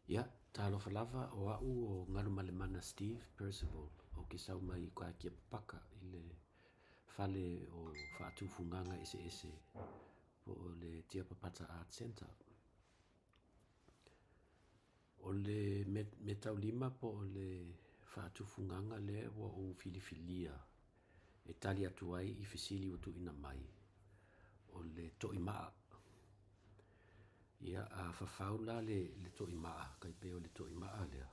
Ia, talofa lava o a'u o galu malemana Steve Percival o ke sau mai ko kia papaka i le fale o faatufugaga ese ese po o le Tia Papata Art Center. O le me taulima po o le faatufugaga lea ua ou filifilia e tali atu ai i fesili ua tuuina mai o le to'ima'a. Ia a fafau la le to'ima'a kai pe o le to'ima'a lea.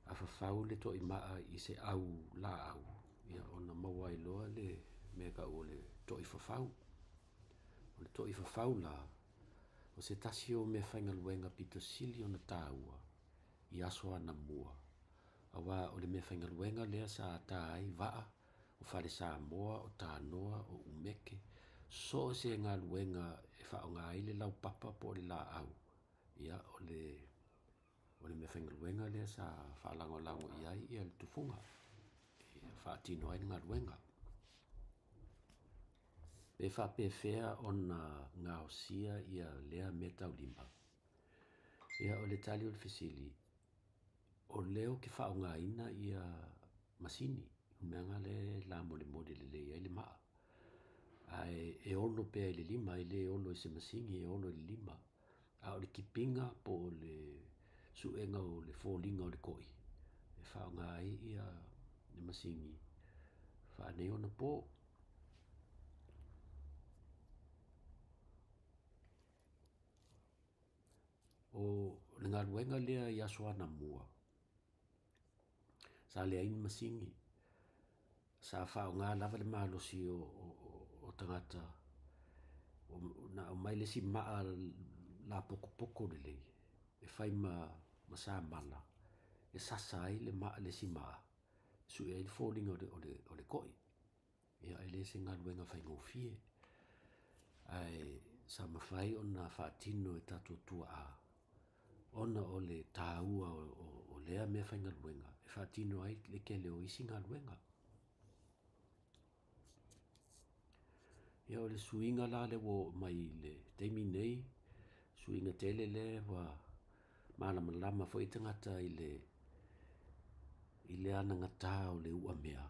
A fafau le to'ima'a i se au la au. Ia ona maua i loa le mea ka o le to'i fafau. O le to'i fafau la o se tasi o mea whaingaluenga pito sili o na tāua i aso ana mua. Awa o le mea whaingaluenga lea sa tā ai vaa o whare sa moa o tā noa o umeke. So se ngā luenga e wha o ngā ile lau papa po le la au. Ia o le mea whaingaluenga lea sa whaalango lango i ai i al tufunga. Ia wha atino ai ngā luenga. E wha pewhea o ngā osia ia lea mea tau lima. Ia o le tali o le fesili. O leo ke wha o ngā ina ia masini. Umeanga le la mole mole le ia le maa. Ai e ono pe le lima i le ono i se masini e ono le lima. A o le kipinga po o le suenga o le fōlinga o le koi. E wha o ngā ia le masini. Wha ne ona po. O le ngā luenga lea i aso ana mua. Sa lea in masini. Sa wha o ngā lava le mālosi o tangata. Na o mai le si maa la poko poko le lei. E whai ma sa mala. E sasa ai le maa le si maa. Su e il fōlinga o le koi. Ia e le se ngā luenga whai ngofie. Ai sa mawhai o na whaatino e tato tua a. Ona o le tāua o lea mea whai ngā luenga. E whaatino ai le ke leo isi ngā luenga. Ia o le suinga la le wo mai le teimi nei. Suinga tele le wa malama lama fo itangata i le ana ngata o le ua mea.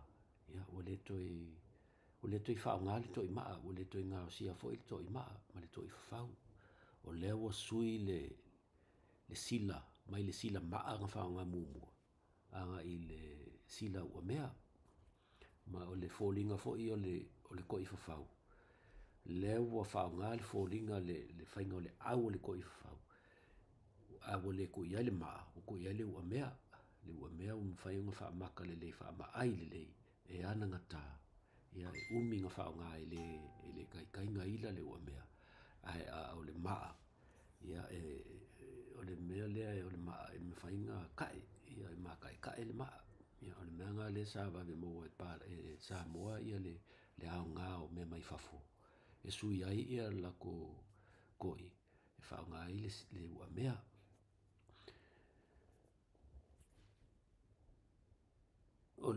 Ia o le toi whao ngā le toi maa. O le toi ngā o sia fo i le toi maa. Ma le toi whao. O le wa sui le sila. Mai le sila maa ngā whao ngā mumua. Anga i le sila ua mea. Ma o le fōlinga fo i o le koi whao. Leo wa whao ngā le fōlinga le whainga o le au o le koi whao. A o le ko ia le maa. O ko ia le ua mea. Le ua mea o mwhainga wha maka le lei. Wha ma ai le lei. E ana ngata. Ia e umi ngā whao ngā e le kai ngā ila le ua mea. Ai a o le maa. Ia o le mea lea e o le maa e mwhainga kai. Ia e maa kai le maa. Ia o le mea ngā le sa vave moa e pāra. E sa moa ia le au ngā o mea mai fafo. E sui ai ia lako koi. E whao ngā i le ua mea. O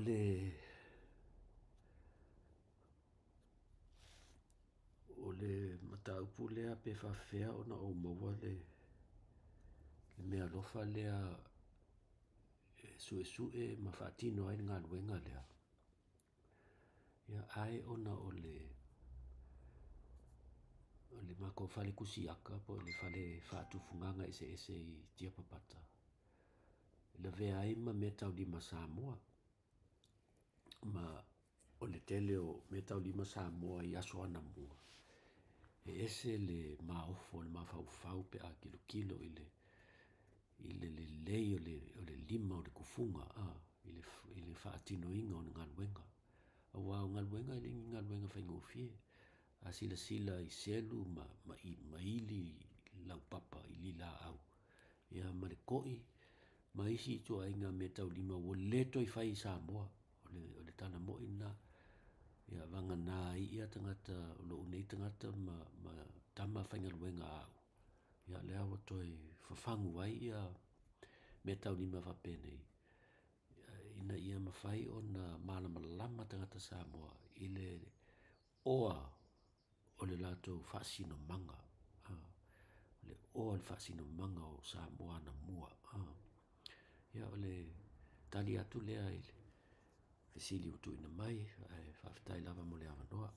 le mataupu lea pe whawhea o na o maua le mea lofa lea sue ma whaatino ai ngā luenga lea. Ia ai ona o le mako whale kusiaka po le whale whaatufunganga ese i Tia Papata. Le vea ai ma me tau lima Samoa. Ma o le tele o me tau lima Samoa i aso ana mua. E ese le maofo le mawhau pe a kilo i le lei o le lima o le kufunga i le whaatino inga o ngā luenga. A wao ngā luenga i le ngā luenga whaingofie. A sila i selu ma ili lau papa i li la au. Ia ma le koi ma isi i toa inga me tau lima o leto i whai Samoa. O le tana mo ina. Ia vanga nā i ia tangata lo unei tangata ma tama whainga luenga au. Ia lea wa toi whawhangu ai ia me tau lima whapenei. Ina ia mawhai o na malama tangata Samoa i le oa o le lato whaasino manga. Le o le fa'asinomanga o Samoa na mua. Ia o le tali atu lea i le fesili utuina mai, ai whawhitai lava mo le awanoa.